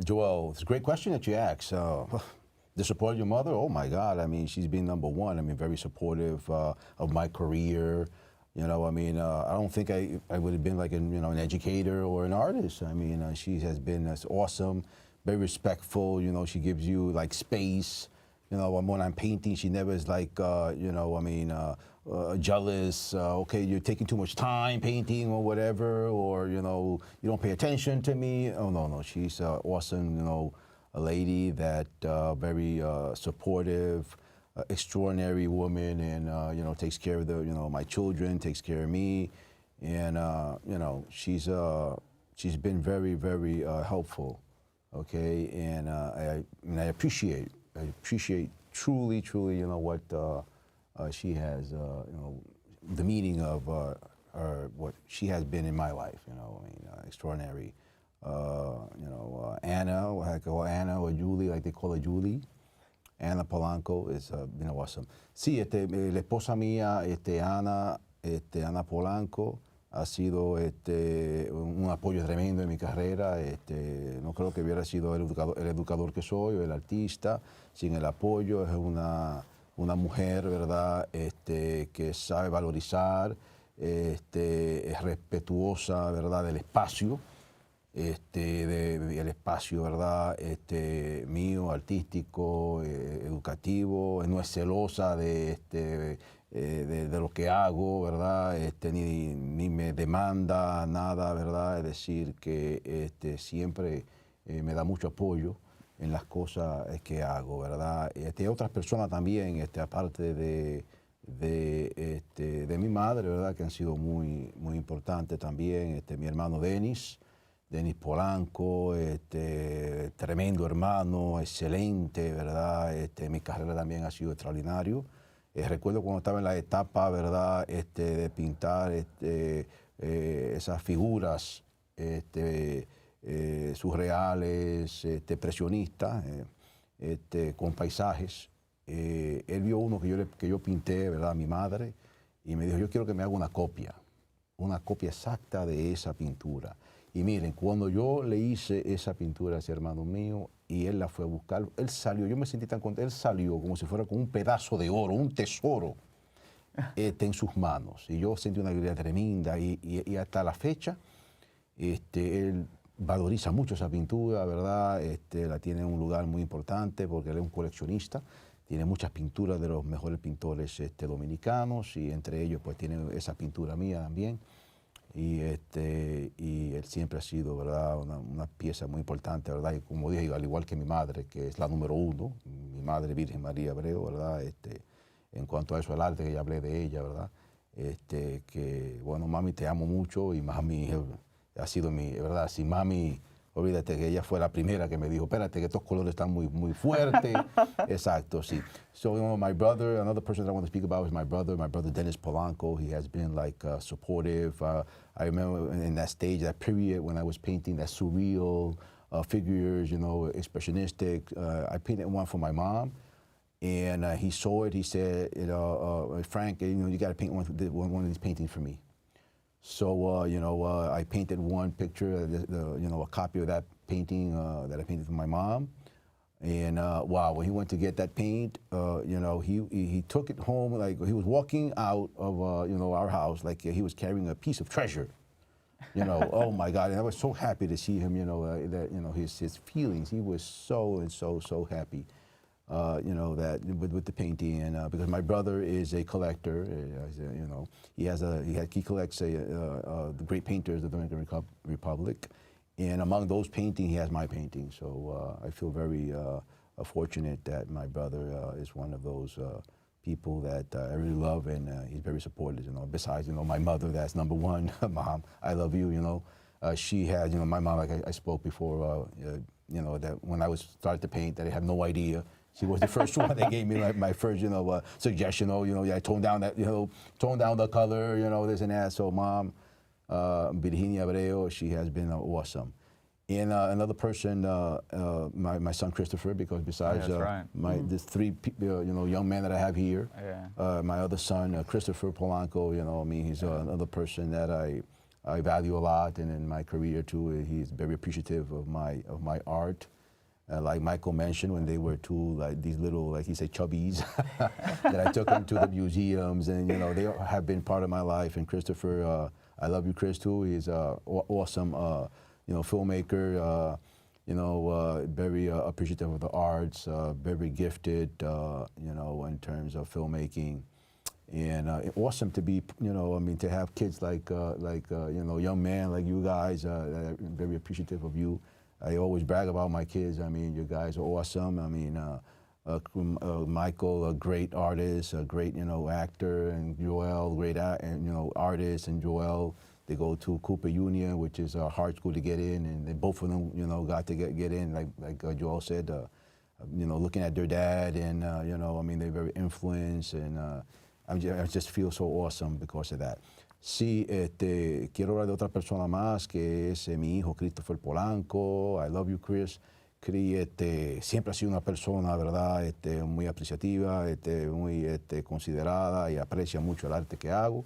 Joel, it's a great question that you asked. The support of your mother, oh my God, I mean, she's been number one. I mean, very supportive of my career. You know, I mean, I don't think I would have been like an educator or an artist. I mean, she has been awesome, very respectful. You know, she gives you like space. You know, when I'm painting, she never is like, jealous. Okay, you're taking too much time painting or whatever, or you don't pay attention to me. Oh no, she's awesome. A lady that very supportive, extraordinary woman, and takes care of my children, takes care of me, and she's been very very helpful. Okay, and I appreciate truly what she has the meaning of what she has been in my life. Extraordinary. Anna, I call Anna or Julie, like they call her Julie. Anna Polanco is awesome. Sí, la esposa mía, Ana Polanco, ha sido un apoyo tremendo en mi carrera. No creo que hubiera sido el educador que soy o el artista sin el apoyo. Es una mujer, ¿verdad? Que sabe valorizar, es respetuosa, ¿verdad? Del espacio. El espacio, ¿verdad? Mío, artístico, educativo, no es celosa de lo que hago, ¿verdad? Ni me demanda nada, ¿verdad? Es decir, que siempre me da mucho apoyo en las cosas que hago, ¿verdad? Otras personas también, aparte de mi madre, ¿verdad? Que han sido muy, muy importantes también, mi hermano Denis Polanco, tremendo hermano, excelente, ¿verdad? Mi carrera también ha sido extraordinario. Recuerdo cuando estaba en la etapa, ¿verdad? De pintar esas figuras surreales, expresionistas, con paisajes. Él vio uno que yo pinté, ¿verdad? A mi madre, y me dijo, yo quiero que me haga una copia exacta de esa pintura. Y miren, cuando yo le hice esa pintura a ese hermano mío y él la fue a buscar, él salió, yo me sentí tan contento, él salió como si fuera con un pedazo de oro, un tesoro en sus manos. Y yo sentí una alegría tremenda y hasta la fecha él valoriza mucho esa pintura, ¿verdad? La tiene en un lugar muy importante porque él es un coleccionista. Tiene muchas pinturas de los mejores pintores dominicanos y entre ellos pues tiene esa pintura mía también. Y él siempre ha sido, ¿verdad? Una pieza muy importante, ¿verdad? Y como dije, al igual que mi madre, que es la número uno, mi madre Virgen María Abreu, ¿verdad? En cuanto a eso, el arte que ya hablé de ella, ¿verdad? Que, bueno, mami, te amo mucho y mami ha sido mi, ¿verdad? Si mami, olvídate que ella fue la primera que me dijo, espérate, que estos colores están muy, muy fuertes. Exacto, sí. So, my brother, another person that I want to speak about is my brother Dennis Polanco. He has been like supportive. I remember in that stage, that period when I was painting that surreal figures, expressionistic. I painted one for my mom, and he saw it. He said, Frank, you got to paint one of these paintings for me. So, I painted one picture, a copy of that painting that I painted for my mom. And wow, when he went to get that paint, he took it home like he was walking out of, our house like he was carrying a piece of treasure. Oh my God, and I was so happy to see him, his feelings. He was so happy. That with the painting, and because my brother is a collector, he collects the great painters of the Dominican Republic, and among those paintings, he has my painting. So I feel very fortunate that my brother is one of those people that I really love, and he's very supportive. Besides, my mother, that's number one. Mom, I love you. She had, my mom, like I spoke before, that when I started to paint, that I had no idea. She was the first one that gave me like my first, suggestion. I toned down the color, this and that. So Mom, Virginia Abreu, she has been awesome. And another person, my son Christopher, because besides the three young men that I have here, my other son Christopher Polanco, he's another person that I I value a lot, and in my career too, he's very appreciative of my art. Like Michael mentioned, when they were two, like these little, like he said, chubbies, that I took them to the museums, and you know, they have been part of my life. And Christopher, I love you, Chris, too. He's awesome, you know, filmmaker. You know, very appreciative of the arts, very gifted, you know, in terms of filmmaking. And awesome to be, you know, I mean, to have kids like you know, young man like you guys. I'm very appreciative of you. I always brag about my kids. I mean, you guys are awesome. I mean, Michael, a great artist, a great, you know, actor, and Joel, great, and you know, artist, and Joel. They go to Cooper Union, which is a hard school to get in, and they, both of them, you know, got to get in. Like Joel said, you know, looking at their dad, and you know, I mean, they're very influenced, and I just feel so awesome because of that. Sí, quiero hablar de otra persona más, que es mi hijo Christopher Polanco. I love you, Chris. Chris siempre ha sido una persona, ¿verdad? Muy apreciativa, muy considerada, y aprecia mucho el arte que hago.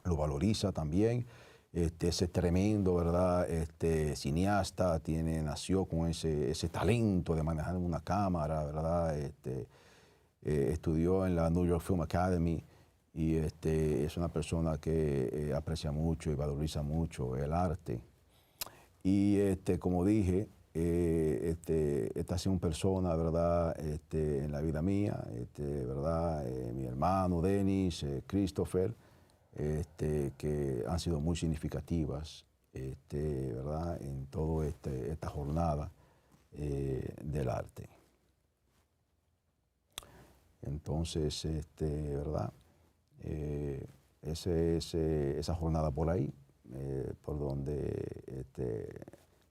Lo valoriza también. Ese tremendo, ¿verdad? Cineasta, nació con ese talento de manejar una cámara, ¿verdad? Estudió en la New York Film Academy, y es una persona que aprecia mucho y valoriza mucho el arte. Y como dije, esta ha sido una persona, ¿verdad? En la vida mía, ¿verdad? Mi hermano Dennis, Christopher, que han sido muy significativas, ¿verdad? En toda esta jornada del arte. Entonces, ¿verdad? Esa jornada por ahí, por donde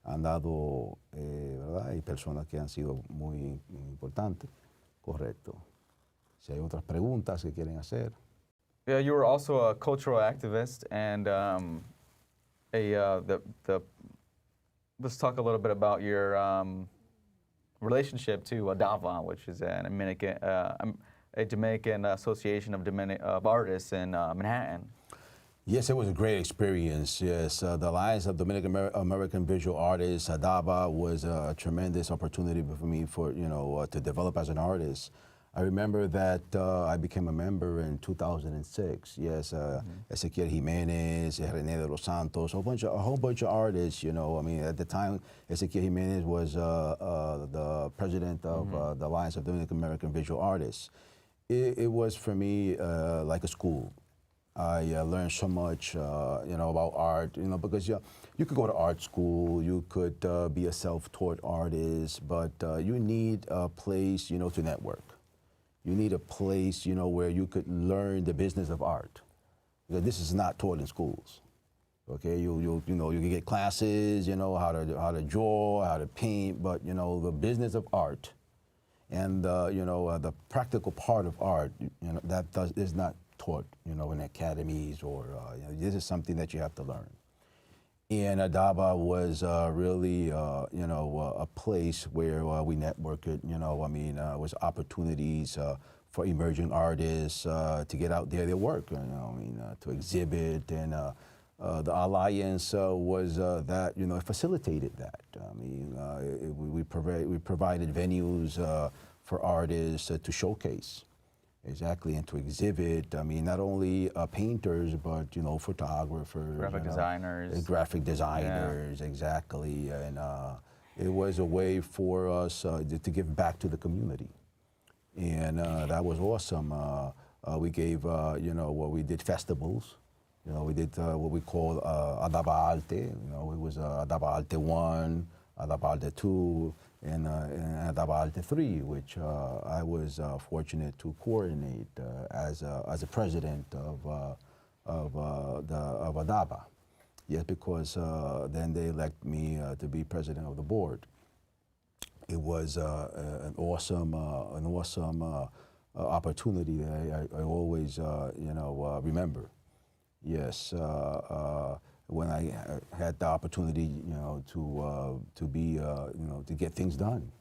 han dado, ¿verdad? Hay personas que han sido muy importantes. Correcto. Si hay otras preguntas que quieren hacer. Yeah, you were also a cultural activist, and let's talk a little bit about your relationship to ADAVA, which is a Dominican Association of Artists in Manhattan. Yes, it was a great experience. Yes, the Alliance of Dominican American Visual Artists, ADAVA, was a tremendous opportunity for me to develop as an artist. I remember that I became a member in 2006. Yes, Ezequiel Jimenez, René de los Santos, a whole bunch of artists. You know, I mean, at the time, Ezequiel Jimenez was the president of the Alliance of Dominican American Visual Artists. It was for me like a school. I learned so much, you know, about art. You know, because you could go to art school, you could be a self-taught artist, but you need a place, you know, to network. You need a place, you know, where you could learn the business of art. Because this is not taught in schools. Okay, you know, you can get classes, you know, how to draw, how to paint, but you know, the business of art and you know, the practical part of art, you know, that is not taught, you know, in academies, or you know, this is something that you have to learn. And ADAVA was really, you know, a place where we networked. You know, I mean, was opportunities for emerging artists to get out there, their work. You know, I mean, to exhibit, and the alliance was that, you know, it facilitated that. I mean, we provided venues for artists to showcase. Exactly, and to exhibit. I mean, not only painters, but you know, photographers, graphic designers, yeah. Exactly. And it was a way for us to give back to the community, and that was awesome. We gave, you know, we did festivals. You know, we did what we call ADAVA Arte. You know, it was ADAVA Arte 1, ADAVA Arte 2, and ADAVA Arte 3, which I was fortunate to coordinate as a president of ADAVA. Yes, because then they elect me to be president of the board. It was an awesome opportunity that I always, you know, remember. Yes. When I had the opportunity, you know, to be, you know, to get things done,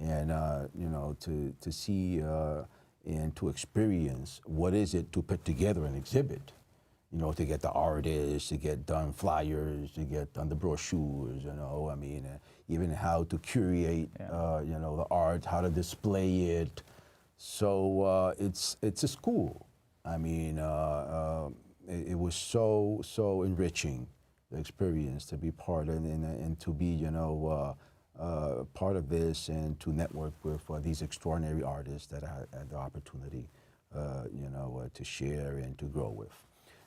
and you know, to see and to experience what is it to put together an exhibit. you know, to get the artists, to get done flyers, to get done the brochures, you know, I mean, even how to curate, you know, the art, how to display it. So it's a school. I mean, it was so enriching, the experience to be part of and to be, you know, part of this and to network with these extraordinary artists that I had the opportunity, you know, to share and to grow with.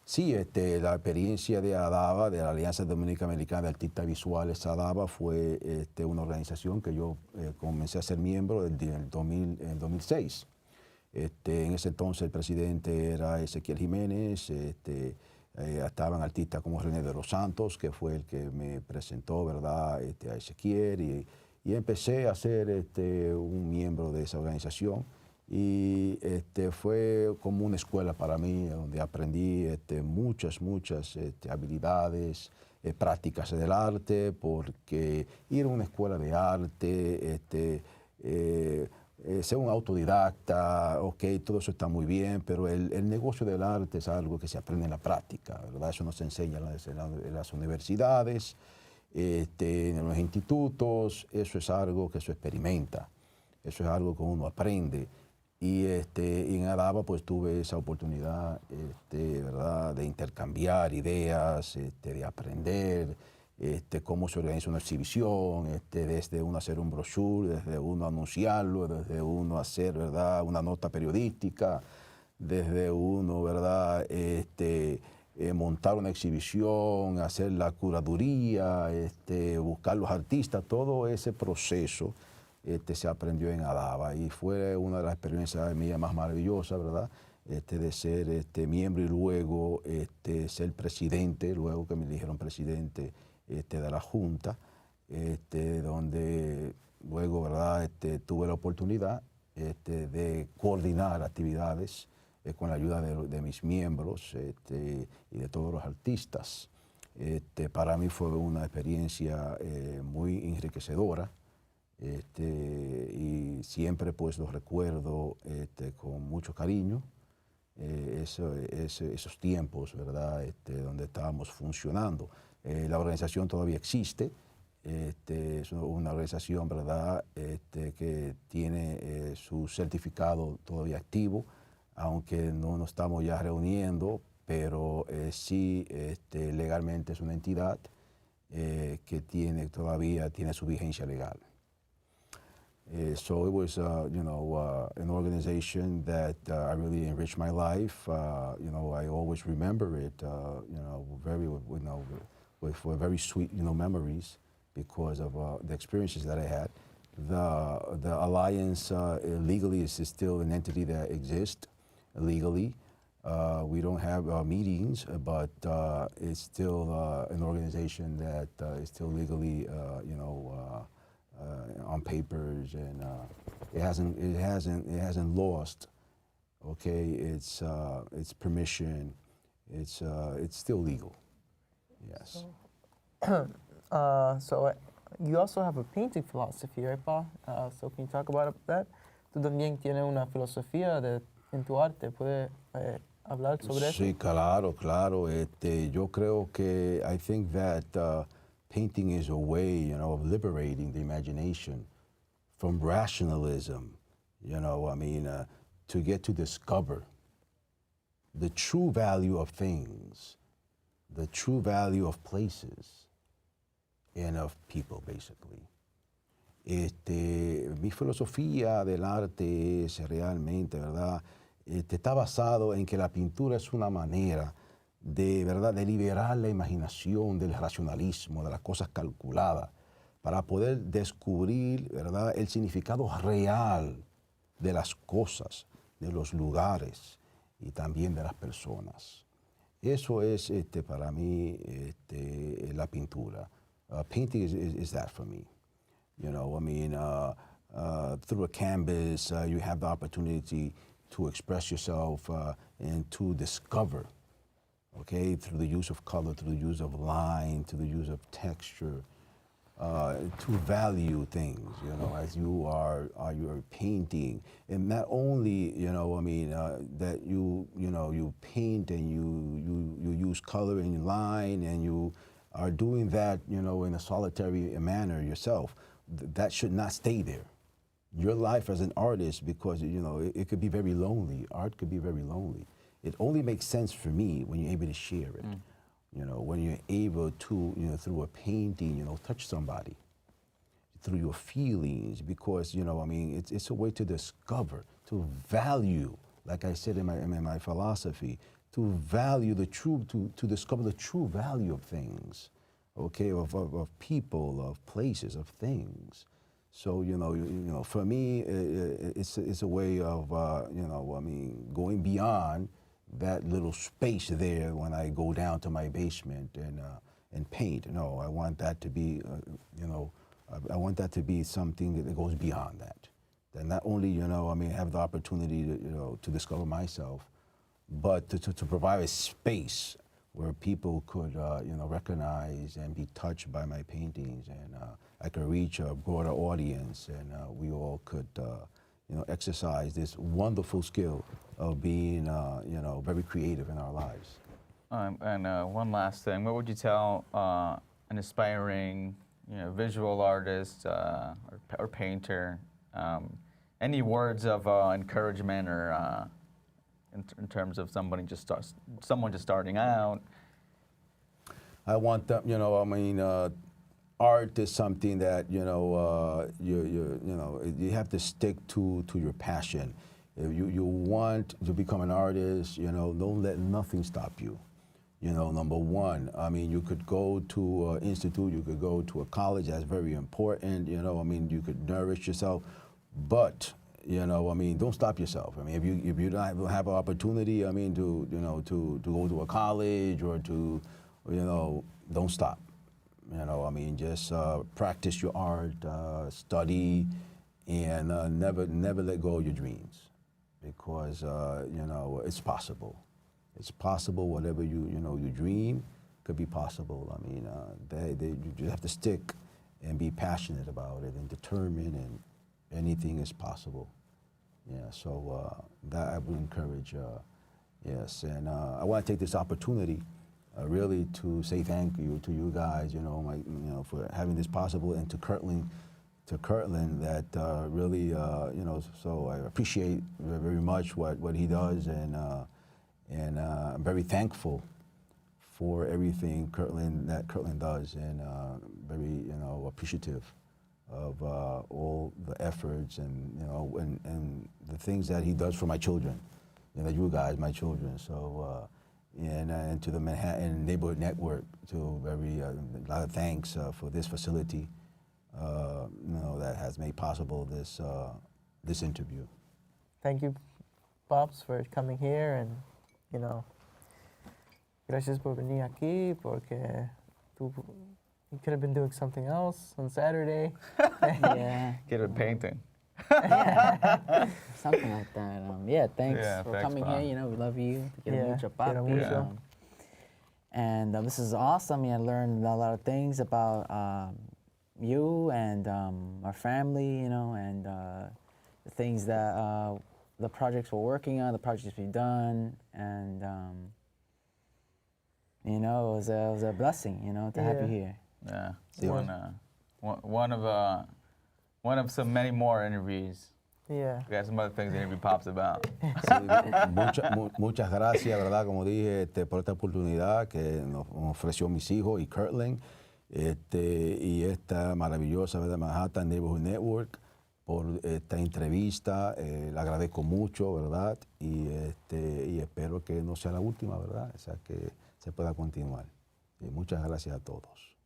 Sí, la experiencia de ADAVA, de la Alianza Dominicana de Artistas Visuales ADAVA, fue una organización que yo comencé a ser miembro en 2006. En ese entonces el presidente era Ezequiel Jiménez, estaban artistas como René de los Santos, que fue el que me presentó, ¿verdad?, a Ezequiel, y empecé a ser un miembro de esa organización. Y fue como una escuela para mí, donde aprendí muchas habilidades, prácticas del arte, porque ir a una escuela de arte, ser un autodidacta, ok, todo eso está muy bien, pero el negocio del arte es algo que se aprende en la práctica, ¿verdad? Eso no se enseña en las universidades, en los institutos, eso es algo que se experimenta, eso es algo que uno aprende. Y en ADAVA pues tuve esa oportunidad, ¿verdad?, de intercambiar ideas, de aprender, cómo se organiza una exhibición, desde uno hacer un brochure, desde uno anunciarlo, desde uno hacer, ¿verdad?, una nota periodística, desde uno, ¿verdad?, montar una exhibición, hacer la curaduría, buscar los artistas, todo ese proceso se aprendió en ADAVA y fue una de las experiencias mías más maravillosas, ¿verdad?, de ser miembro y luego ser presidente, luego que me eligieron presidente de la Junta, donde luego, ¿verdad?, tuve la oportunidad de coordinar actividades con la ayuda de mis miembros y de todos los artistas. Para mí fue una experiencia muy enriquecedora. Y siempre pues lo recuerdo con mucho cariño, esos tiempos, ¿verdad?, donde estábamos funcionando. La organización todavía existe, es una organización, ¿verdad?, que tiene su certificado todavía activo, aunque no nos estamos ya reuniendo, pero sí legalmente es una entidad que todavía tiene su vigencia legal. So it was, you know, an organization that I really enriched my life. You know, I always remember it, you know, with very sweet, you know, memories because of the experiences that I had. The Alliance legally is still an entity that exists legally. We don't have meetings, but it's still an organization that is still legally, you know, on papers, and it hasn't lost. Okay, its permission. It's still legal. Yes. So you also have a painting philosophy, right, Paul? So can you talk about that? Tú también tienes una filosofía en tu arte. ¿Puedes hablar sobre eso? Sí, claro. Yo creo que I think that painting is a way, you know, of liberating the imagination from rationalism, you know, I mean, to get to discover the true value of things, the true value of places, and of people, basically. Mi filosofía del arte es realmente, ¿verdad?, está basado en que la pintura es una manera de, ¿verdad?, de liberar la imaginación del racionalismo, de las cosas calculadas, para poder descubrir, ¿verdad?, el significado real de las cosas, de los lugares y también de las personas. Eso es para mí la pintura. Painting is that for me. You know, I mean, through a canvas, you have the opportunity to express yourself and to discover, okay, through the use of color, through the use of line, through the use of texture, to value things, you know, as you're painting, and not only, you know, I mean, that you paint and you use color and line and you are doing that, you know, in a solitary manner yourself. That should not stay there. Your life as an artist, because, you know, it could be very lonely. Art could be very lonely. It only makes sense for me when you're able to share it. You know, when you're able to, you know, through a painting, you know, touch somebody, through your feelings, because, you know, I mean, it's a way to discover, to value, like I said in my philosophy, to value the true, to discover the true value of things, okay, of people, of places, of things. So, you know, for me, it's a way of, you know, I mean, going beyond that little space there when I go down to my basement and paint. No, I want that to be, you know, I want that to be something that goes beyond that. That not only, you know, I mean, have the opportunity to, you know, to discover myself, but to provide a space where people could, you know, recognize and be touched by my paintings, and I could reach a broader audience, and we all could, you know, exercise this wonderful skill of being, you know, very creative in our lives. And one last thing, what would you tell an aspiring, you know, visual artist or painter? Any words of encouragement, or in terms of someone just starting out? I want them, you know, I mean, art is something that, you know, you know, you have to stick to your passion. If you want to become an artist, you know, don't let nothing stop you. You know, number one, I mean, you could go to an institute, you could go to a college, that's very important, you know, I mean, you could nourish yourself, but, you know, I mean, don't stop yourself. I mean, if you don't have an opportunity, I mean, to, you know, to go to a college or to, you know, don't stop. You know, I mean, just practice your art, study, and never let go of your dreams, because you know, it's possible. It's possible. Whatever you know you dream could be possible. I mean, you just have to stick and be passionate about it and determined, and anything is possible. Yeah. So that I would encourage. Yes, and I want to take this opportunity. Really to say thank you to you guys, you know, for having this possible, and to Kirtland that really, you know, so I appreciate very much what he does, and I'm very thankful for everything Kirtland does, and very, you know, appreciative of all the efforts, and, you know, and the things that he does for my children, you guys, my children. So. And to the Manhattan Neighborhood Network, to a lot of thanks for this facility, you know, that has made possible this interview. Thank you, Pops, for coming here, and, you know, gracias por venir aquí, porque you could have been doing something else on Saturday. Yeah. Get a painting. Yeah. Something like that. Yeah, thanks for coming Bob. here. You know, we love you. Quiero mucho. And this is awesome. I learned a lot of things about you and our family, you know, and the things that the projects we're working on, the projects we've done, and you know, it was a blessing, you know, to have you here. Yeah, Yeah. One of so many more interviews. Yeah. We got some other things the interview Pops about. Sí, muchas gracias, ¿verdad? Como dije, por esta oportunidad que nos ofreció mis hijos y Kirtland, y esta maravillosa, ¿verdad? Manhattan Neighborhood Network, por esta entrevista. Le agradezco mucho, ¿verdad? Y espero que no sea la última, ¿verdad? O sea, que se pueda continuar. Y muchas gracias a todos.